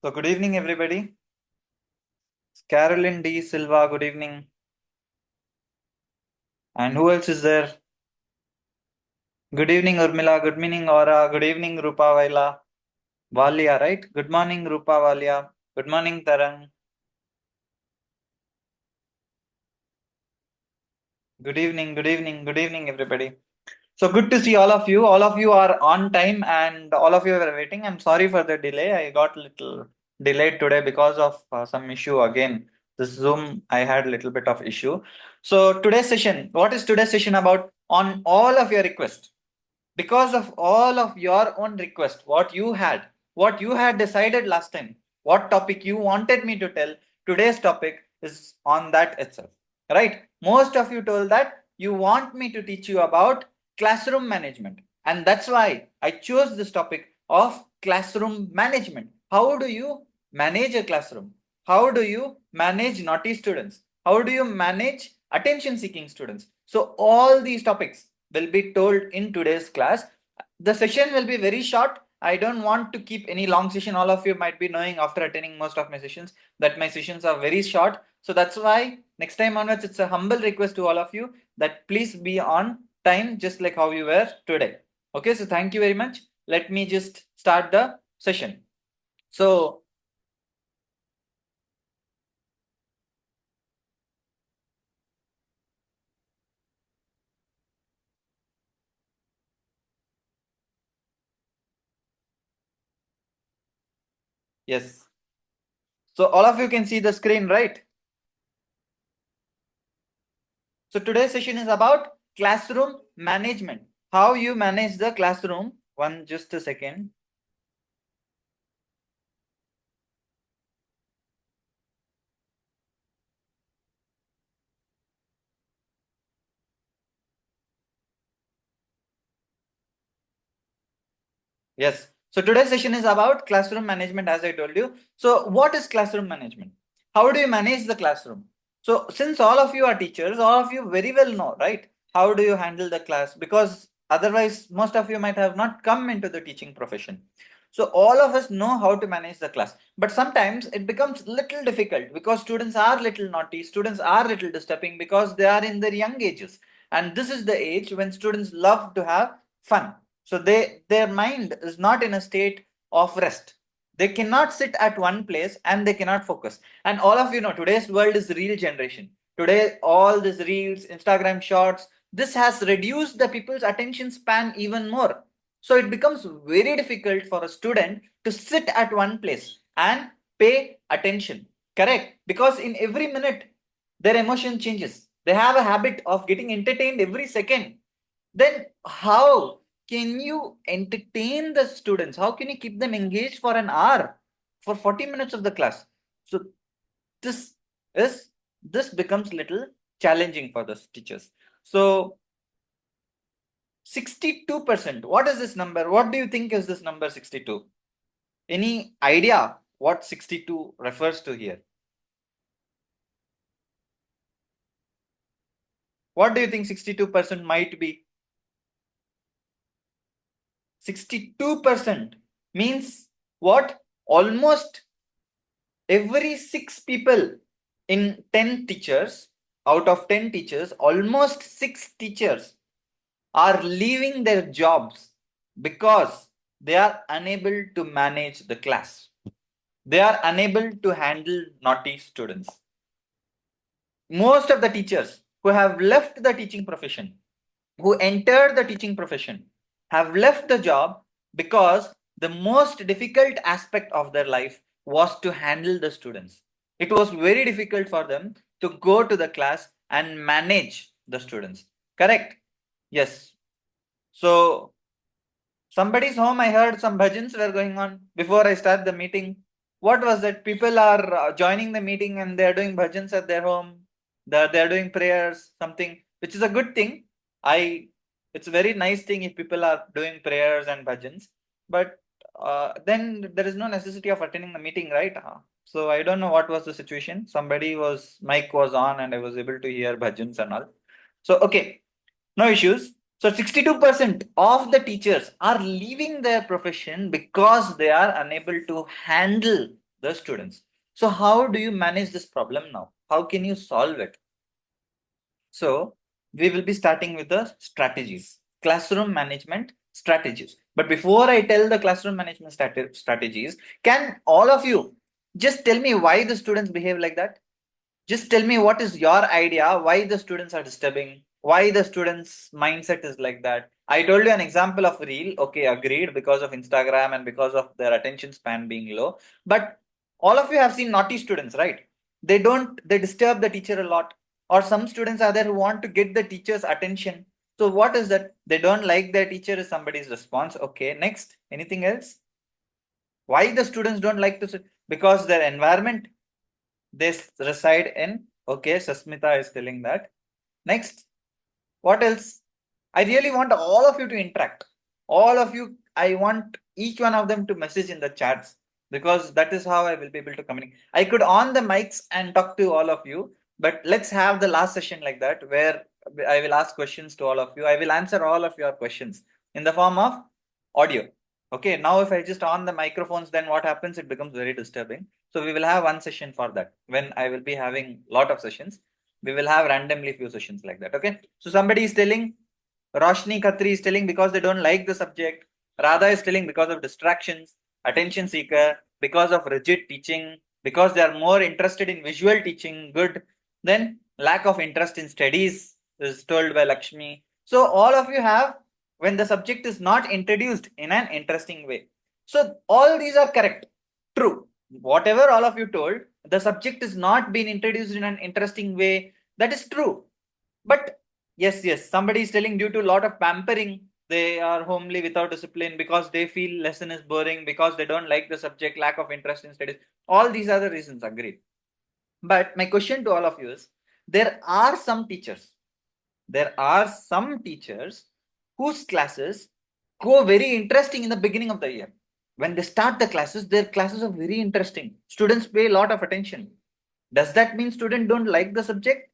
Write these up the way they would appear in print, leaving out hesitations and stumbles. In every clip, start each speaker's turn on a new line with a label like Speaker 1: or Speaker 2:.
Speaker 1: So good evening, everybody. Carolyn D. Silva, good evening. And who else is there? Good evening, Urmila. Good evening, Aura. Good evening, Rupa Vaila. Valia, right? Good morning, Rupa Valia. Good morning, Tarang. Good evening, everybody. So good to see all of you. All of you are on time and all of you are waiting. I'm sorry for the delay. I got a little delayed today because of some issue again. The Zoom, I had a little bit of issue. So today's session, what is today's session about? On all of your requests, because of all of your own request, what you had decided last time, what topic you wanted me to tell, today's topic is on that itself, right? Most of you told that you want me to teach you about classroom management, and that's why I chose this topic of classroom management. How do you manage a classroom? How do you manage naughty students? How do you manage attention seeking students? So all these topics will be told in today's class. The session will be very short. I don't want to keep any long session. All of you might be knowing after attending most of my sessions that my sessions are very short. So that's why next time onwards, it's a humble request to all of you that please be on time, just like how you were today. Okay, so thank you very much. Let me just start the session. So yes, so all of you can see the screen, right? So today's session is about classroom management. How you manage the classroom. Just a second. Yes. So today's session is about classroom management, as I told you. So what is classroom management? How do you manage the classroom? So since all of you are teachers, all of you very well know, right? How do you handle the class? Because otherwise, most of you might have not come into the teaching profession. So all of us know how to manage the class. But sometimes it becomes little difficult because students are little naughty, students are little disturbing because they are in their young ages. And this is the age when students love to have fun. So their mind is not in a state of rest. They cannot sit at one place and they cannot focus. And all of you know today's world is reel generation. Today all these reels, Instagram shorts, this has reduced the people's attention span even more. So it becomes very difficult for a student to sit at one place and pay attention. Correct? Because in every minute their emotion changes. They have a habit of getting entertained every second. Then how can you entertain the students? How can you keep them engaged for an hour, for 40 minutes of the class? So this is this becomes little challenging for the teachers. So 62%. What is this number? What do you think is this number 62? Any idea what 62 refers to here? What do you think 62% might be? 62% means what? Almost every 6 people in 10 teachers, out of 10 teachers, almost 6 teachers are leaving their jobs because they are unable to manage the class. They are unable to handle naughty students. Most of the teachers who have left the teaching profession, who entered the teaching profession, have left the job because the most difficult aspect of their life was to handle the students. It was very difficult for them to go to the class and manage the students. Correct? Yes. So, somebody's home, I heard some bhajans were going on before I start the meeting. What was that? People are joining the meeting and they're doing bhajans at their home. They're doing prayers, something, which is a good thing. I, it's a very nice thing if people are doing prayers and bhajans, but then there is no necessity of attending the meeting, right? So I don't know what was the situation. Somebody was mic was on and I was able to hear bhajans and all. So okay, no issues. So 62% of the teachers are leaving their profession because they are unable to handle the students. So how do you manage this problem now? How can you solve it? So we will be starting with the strategies, classroom management strategies. But before I tell the classroom management strategies, can all of you just tell me why the students behave like that? Just tell me what is your idea, why the students are disturbing, why the students' mindset is like that. I told you an example of reel, okay, agreed, because of Instagram and because of their attention span being low. But all of you have seen naughty students, right? They disturb the teacher a lot. Or some students are there who want to get the teacher's attention. So what is that? They don't like their teacher is somebody's response. Okay, next, anything else? Why the students don't like to sit? Because their environment they reside in. Okay, Sasmita is telling that. Next, what else? I really want all of you to interact. All of you, I want each one of them to message in the chats because that is how I will be able to communicate. I could on the mics and talk to all of you, but let's have the last session like that where I will ask questions to all of you. I will answer all of your questions in the form of audio. Okay, now if I just on the microphones, then what happens? It becomes very disturbing. So we will have one session for that when I will be having lot of sessions. We will have randomly few sessions like that. Okay, so somebody is telling Roshni Khatri is telling because they don't like the subject. Radha is telling because of distractions, attention seeker, because of rigid teaching, because they are more interested in visual teaching. Good. Then lack of interest in studies is told by Lakshmi. So all of you have when the subject is not introduced in an interesting way. So all these are correct. True. Whatever all of you told, the subject is not being introduced in an interesting way. That is true. But yes, somebody is telling due to a lot of pampering, they are homely without discipline because they feel lesson is boring, because they don't like the subject, lack of interest in studies. All these are the reasons, agreed. But my question to all of you is, there are some teachers whose classes go very interesting in the beginning of the year. When they start the classes, their classes are very interesting. Students pay a lot of attention. Does that mean students don't like the subject?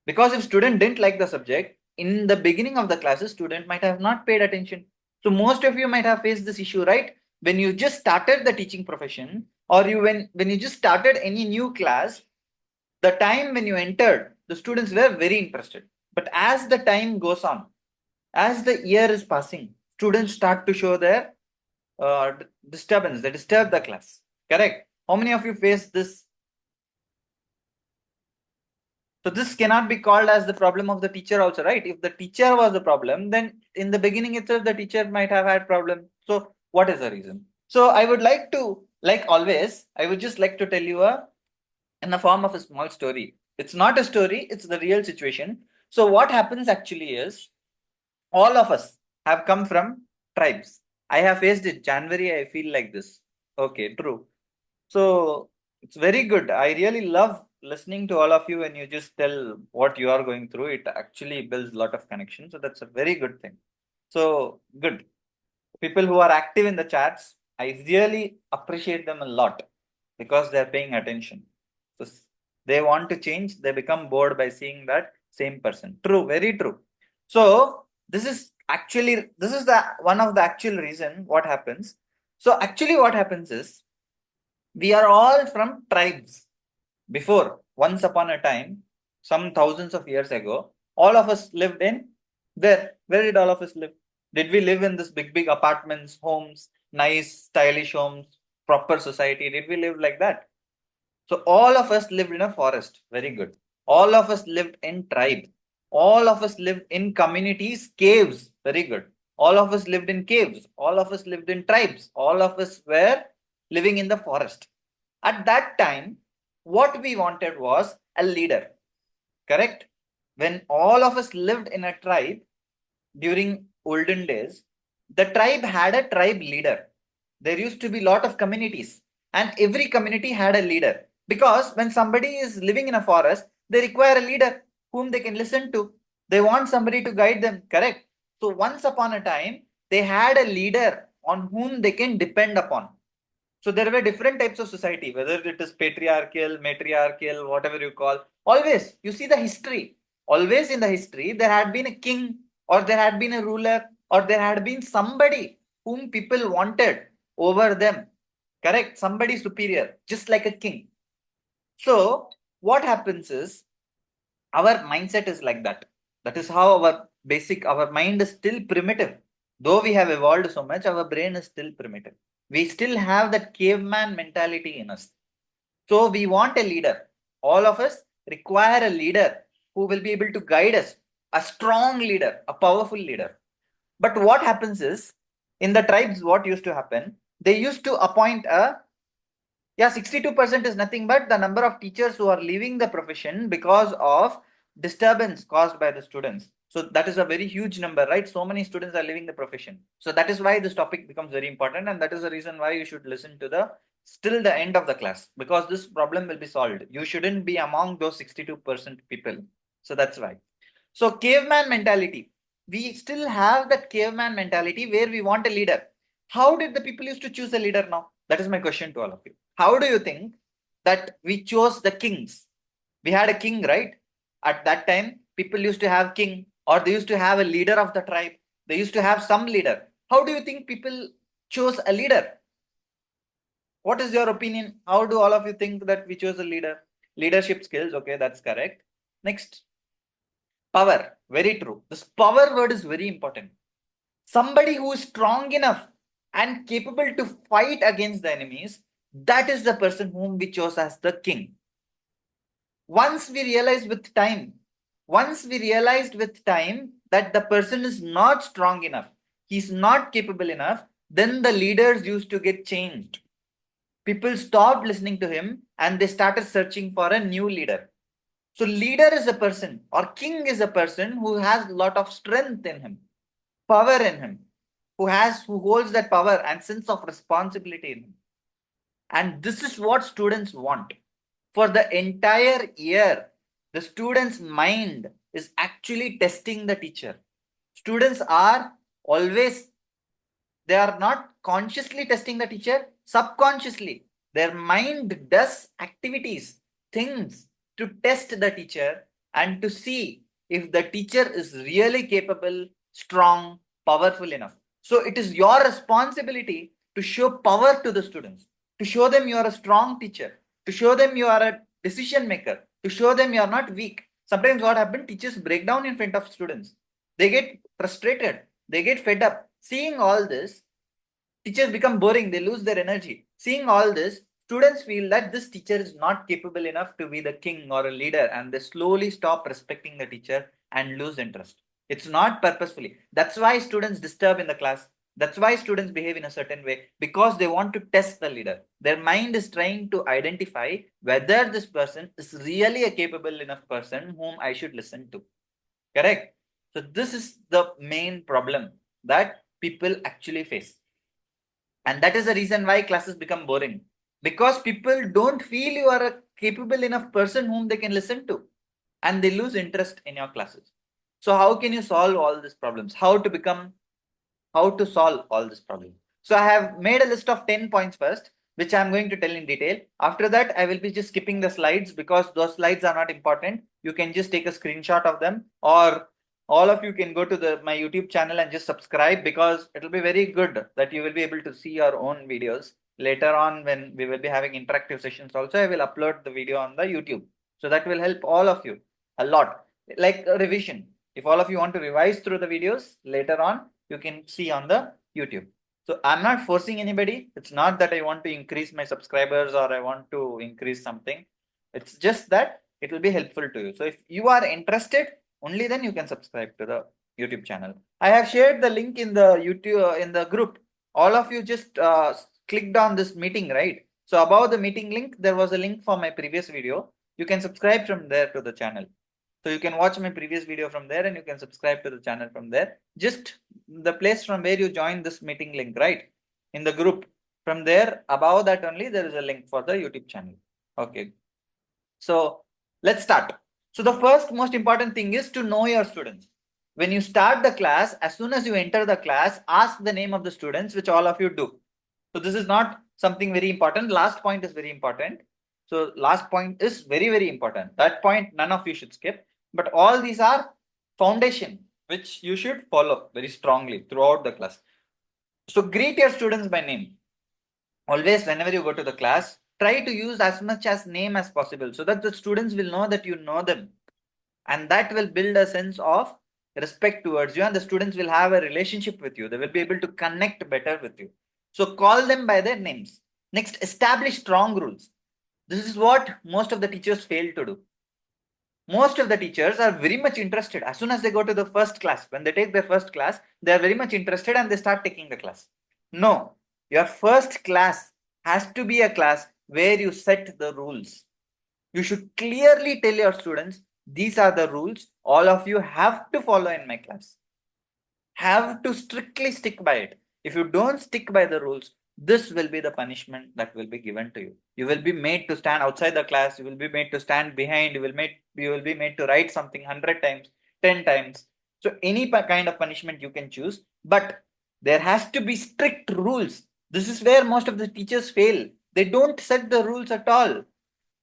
Speaker 1: Because if student didn't like the subject, in the beginning of the classes, student might have not paid attention. So most of you might have faced this issue, right? When you just started the teaching profession, or when you just started any new class, the time when you entered, the students were very interested. But as the time goes on, as the year is passing, students start to show their disturbance. They disturb the class. Correct? How many of you face this? So this cannot be called as the problem of the teacher also, right? If the teacher was the problem, then in the beginning itself, the teacher might have had problem. So what is the reason? So I would like to, like always, I would just like to tell you in the form of a small story. It's not a story, it's the real situation. So what happens actually is all of us have come from tribes. I have faced it. January, I feel like this. Okay, true. So it's very good. I really love listening to all of you when you just tell what you are going through. It actually builds a lot of connection. So that's a very good thing. So good. People who are active in the chats, I really appreciate them a lot because they're paying attention. So they want to change, they become bored by seeing that same person. True, very true. So this is the one of the actual reason what happens. So actually what happens is we are all from tribes. Before, once upon a time, some thousands of years ago, all of us lived in where? Where did all of us live? Did we live in this big apartments, homes, nice, stylish homes, proper society? Did we live like that? So all of us lived in a forest. Very good. All of us lived in tribe. All of us lived in communities, caves. Very good. All of us lived in caves. All of us lived in tribes. All of us were living in the forest. At that time, what we wanted was a leader. Correct? When all of us lived in a tribe during olden days, the tribe had a tribe leader. There used to be a lot of communities, and every community had a leader. Because when somebody is living in a forest, they require a leader whom they can listen to. They want somebody to guide them, correct? So once upon a time, they had a leader on whom they can depend upon. So there were different types of society, whether it is patriarchal, matriarchal, whatever you call. Always, you see the history. Always in the history, there had been a king, or there had been a ruler, or there had been somebody whom people wanted over them. Correct? Somebody superior, just like a king. So what happens is our mindset is like that. That is how our mind is still primitive. Though we have evolved so much, our brain is still primitive. We still have that caveman mentality in us. So we want a leader. All of us require a leader who will be able to guide us, a strong leader, a powerful leader. But what happens is, in the tribes, what used to happen? They used to appoint a, yeah, 62% is nothing but the number of teachers who are leaving the profession because of disturbance caused by the students. So that is a very huge number, right? So many students are leaving the profession. So that is why this topic becomes very important, and that is the reason why you should listen to the still the end of the class, because this problem will be solved. You shouldn't be among those 62% people. So that's why. So caveman mentality. We still have that caveman mentality where we want a leader. How did the people used to choose a leader now? That is my question to all of you. How do you think that we chose the kings? We had a king, right? At that time, people used to have king, or they used to have a leader of the tribe. They used to have some leader. How do you think people chose a leader? What is your opinion? How do all of you think that we chose a leader? Leadership skills, okay, that's correct. Next, power. Very true. This power word is very important. Somebody who is strong enough and capable to fight against the enemies, that is the person whom we chose as the king. Once we realized with time, that the person is not strong enough, he's not capable enough, then the leaders used to get changed. People stopped listening to him and they started searching for a new leader. So leader is a person, or king is a person who has a lot of strength in him, power in him, who holds that power and sense of responsibility in him. And this is what students want. For the entire year, the student's mind is actually testing the teacher. Students are always, they are not consciously testing the teacher, subconsciously. Their mind does activities, things to test the teacher and to see if the teacher is really capable, strong, powerful enough. So it is your responsibility to show power to the students, to show them you are a strong teacher, to show them you are a decision maker, to show them you are not weak. Sometimes what happens, teachers break down in front of students. They get frustrated, they get fed up. Seeing all this, teachers become boring, they lose their energy. Seeing all this, students feel that this teacher is not capable enough to be the king or a leader, and they slowly stop respecting the teacher and lose interest. It's not purposefully. That's why students disturb in the class. That's why students behave in a certain way, because they want to test the leader. Their mind is trying to identify whether this person is really a capable enough person whom I should listen to. Correct? So this is the main problem that people actually face. And that is the reason why classes become boring. Because people don't feel you are a capable enough person whom they can listen to. And they lose interest in your classes. So how can you solve all these problems? How to solve all this problem? So I have made a list of 10 points first, which I'm going to tell in detail. After that, I will be just skipping the slides because those slides are not important. You can just take a screenshot of them, or all of you can go to my YouTube channel and just subscribe, because it will be very good that you will be able to see your own videos. Later on, when we will be having interactive sessions also, I will upload the video on the YouTube. So that will help all of you a lot. Like a revision. If all of you want to revise through the videos later on, you can see on the YouTube. So I'm not forcing anybody. It's not that I want to increase my subscribers or I want to increase something. It's just that it will be helpful to you. So if you are interested, only then you can subscribe to the YouTube channel. I have shared the link in the YouTube in the group. All of you just clicked on this meeting, right? So above the meeting link, there was a link for my previous video. You can subscribe from there to the channel. So you can watch my previous video from there and you can subscribe to the channel from there. Just the place from where you joined this meeting link, right? In the group. From there, above that only, there is a link for the YouTube channel. Okay. So let's start. So the first most important thing is to know your students. When you start the class, as soon as you enter the class, ask the name of the students, which all of you do. So this is not something very important. Last point is very important. So last point is very, very important. That point, none of you should skip. But all these are foundation, which you should follow very strongly throughout the class. So greet your students by name. always whenever you go to the class, try to use as much as name as possible so that the students will know that you know them, and that will build a sense of respect towards you, and the students will have a relationship with you. They will be able to connect better with you. So call them by their names. Next, establish strong rules. This is what most of the teachers fail to do. Most of the teachers are very much interested as soon as they go to the first class. When they take their first class, they are very much interested and they start taking the class. No, your first class has to be a class where you set the rules. You should clearly tell your students, these are the rules all of you have to follow in my class. Have to strictly stick by it. If you don't stick by the rules, this will be the punishment that will be given to you. You will be made to stand outside the class. You will be made to stand behind. You will be made to write something 100 times, 10 times. So any kind of punishment you can choose, but there has to be strict rules. This is where most of the teachers fail. They don't set the rules at all.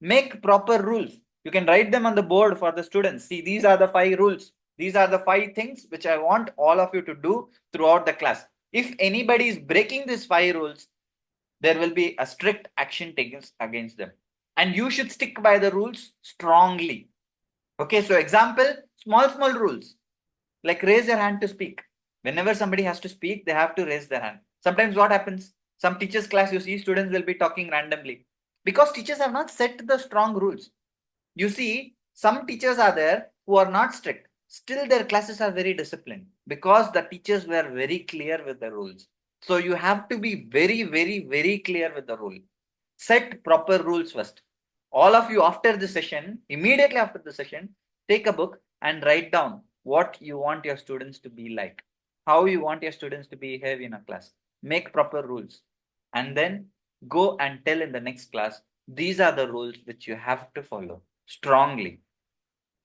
Speaker 1: Make proper rules. You can write them on the board for the students. See, these are the 5 rules. These are the 5 things which I want all of you to do throughout the class. If anybody is breaking these 5 rules, there will be a strict action taken against them. And you should stick by the rules strongly. Okay, so example, small rules. Like raise your hand to speak. Whenever somebody has to speak, they have to raise their hand. Sometimes what happens? Some teachers' class, you see students will be talking randomly because teachers have not set the strong rules. You see, some teachers are there who are not strict. Still, their classes are very disciplined because the teachers were very clear with the rules. So you have to be very clear with the rule. Set proper rules first. All of you, after the session, immediately after the session, take a book and write down what you want your students to be like, how you want your students to behave in a class. Make proper rules, and then go and tell in the next class, these are the rules which you have to follow strongly.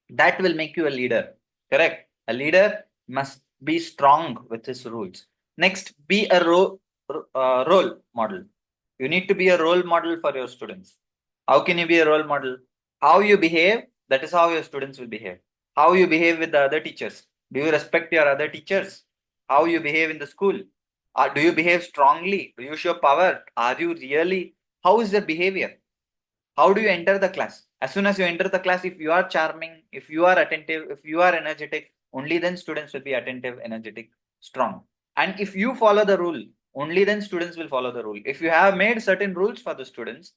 Speaker 1: That will make you a leader. Correct? A leader must be strong with his rules. Next, be a role model. You need to be a role model for your students. How can you be a role model? How you behave, that is how your students will behave. How you behave with the other teachers. Do you respect your other teachers? How you behave in the school? Do you behave strongly? Do you show power? Are you really? How is the behavior? How do you enter the class? As soon as you enter the class, if you are charming, if you are attentive, if you are energetic, only then students will be attentive, energetic, strong. And if you follow the rule, only then students will follow the rule. If you have made certain rules for the students,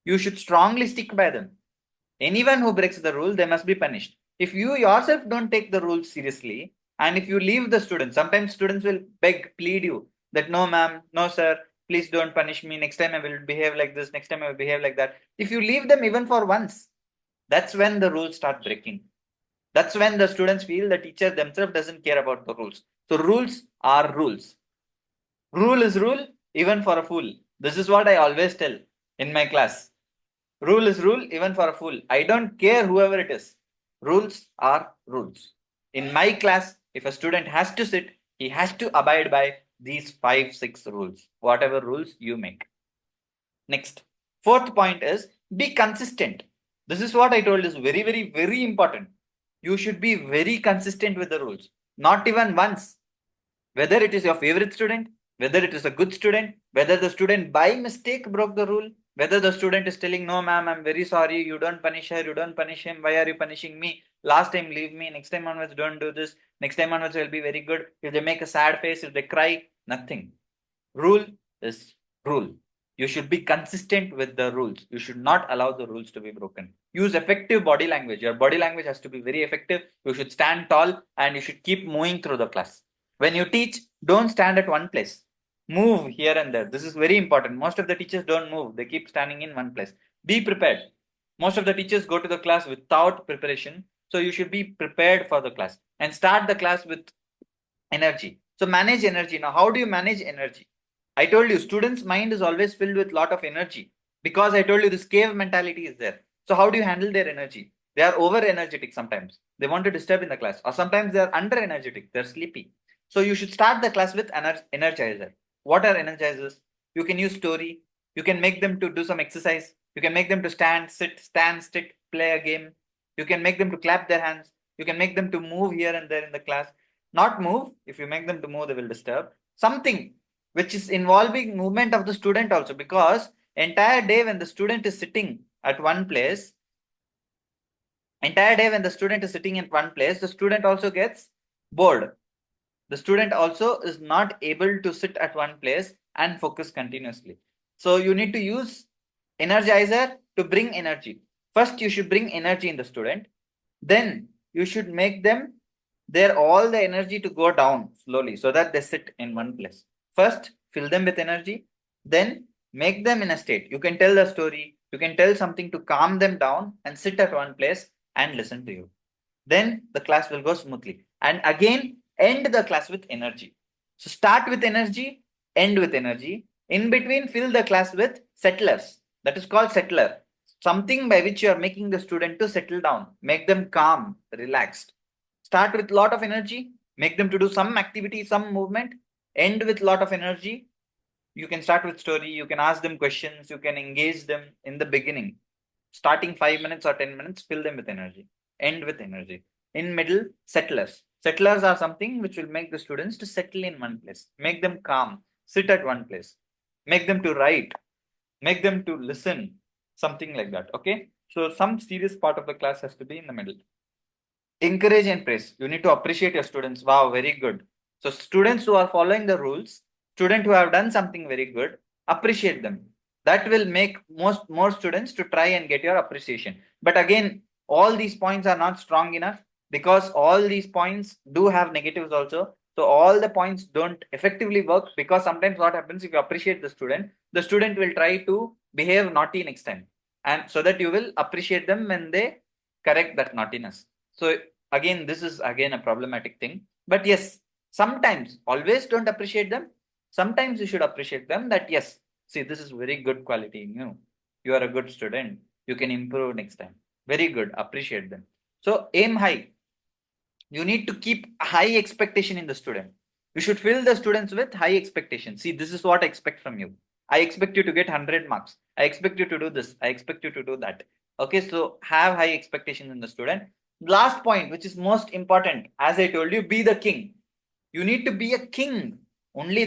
Speaker 1: you should strongly stick by them. Anyone who breaks the rule, they must be punished. If you yourself don't take the rules seriously, and if you leave the students, sometimes students will beg, plead you that no, ma'am, no, sir, please don't punish me. Next time I will behave like this. Next time I will behave like that. If you leave them even for once, that's when the rules start breaking. That's when the students feel the teacher themselves doesn't care about the rules. So rules are rules. Rule is rule, even for a fool. This is what I always tell in my class. Rule is rule, even for a fool. I don't care whoever it is. Rules are rules. In my class, if a student has to sit, he has to abide by these 5, 6 rules, whatever rules you make. Next, fourth point is be consistent. This is what I told is very important. You should be very consistent with the rules. Not even once. Whether it is your favorite student, whether it is a good student, whether the student by mistake broke the rule, whether the student is telling, no, ma'am, I'm very sorry, you don't punish her, you don't punish him, why are you punishing me? Last time, leave me, next time onwards, don't do this, next time onwards, will be very good. If they make a sad face, if they cry, nothing. Rule is rule. You should be consistent with the rules. You should not allow the rules to be broken. Use effective body language. Your body language has to be very effective. You should stand tall and you should keep moving through the class. When you teach, don't stand at one place. Move here and there. This is very important. Most of the teachers don't move. They keep standing in one place. Be prepared. Most of the teachers go to the class without preparation. So you should be prepared for the class and start the class with energy. So manage energy. Now, how do you manage energy? I told you, students' mind is always filled with lot of energy because I told you this cave mentality is there. So how do you handle their energy? They are over energetic sometimes. They want to disturb in the class, or sometimes they are under energetic. They're sleepy. So you should start the class with energizer. What are energizers? You can use story. You can make them to do some exercise. You can make them to stand, sit, stand, stick, play a game. You can make them to clap their hands. You can make them to move here and there in the class. Not move. If you make them to move, they will disturb. Something. which is involving movement of the student also, because entire day when the student is sitting at one place, the student also gets bored. The student also is not able to sit at one place and focus continuously. So you need to use energizer to bring energy. First, you should bring energy in the student. Then you should make them their all the energy to go down slowly so that they sit in one place. First, fill them with energy. Then make them in a state. You can tell the story. You can tell something to calm them down and sit at one place and listen to you. Then the class will go smoothly. And again, end the class with energy. So start with energy, end with energy. In between, fill the class with settlers. That is called settler. Something by which you are making the student to settle down, make them calm, relaxed. Start with lot of energy, make them to do some activity, some movement. End with lot of energy. You can start with story. You can ask them questions. You can engage them in the beginning. Starting 5 minutes or 10 minutes, fill them with energy. End with energy. In middle, settlers. Settlers are something which will make the students to settle in one place, make them calm, sit at one place, make them to write, make them to listen, something like that. Okay. So some serious part of the class has to be in the middle. Encourage and praise. You need to appreciate your students. Wow, very good. So students who are following the rules, students who have done something very good, appreciate them. That will make more students to try and get your appreciation. But again, all these points are not strong enough, because all these points do have negatives also. So all the points don't effectively work, because sometimes what happens, if you appreciate the student will try to behave naughty next time. And so that you will appreciate them when they correct that naughtiness. So again, this is again a problematic thing. But yes, sometimes, always don't appreciate them. Sometimes you should appreciate them, that yes, see, this is very good quality in you. You are a good student. You can improve next time. Very good. Appreciate them. So aim high. You need to keep high expectation in the student. You should fill the students with high expectation. See, this is what I expect from you. I expect you to get 100 marks. I expect you to do this. I expect you to do that. Okay, so have high expectations in the student. Last point, which is most important, as I told you, be the king. You need to be a king. Only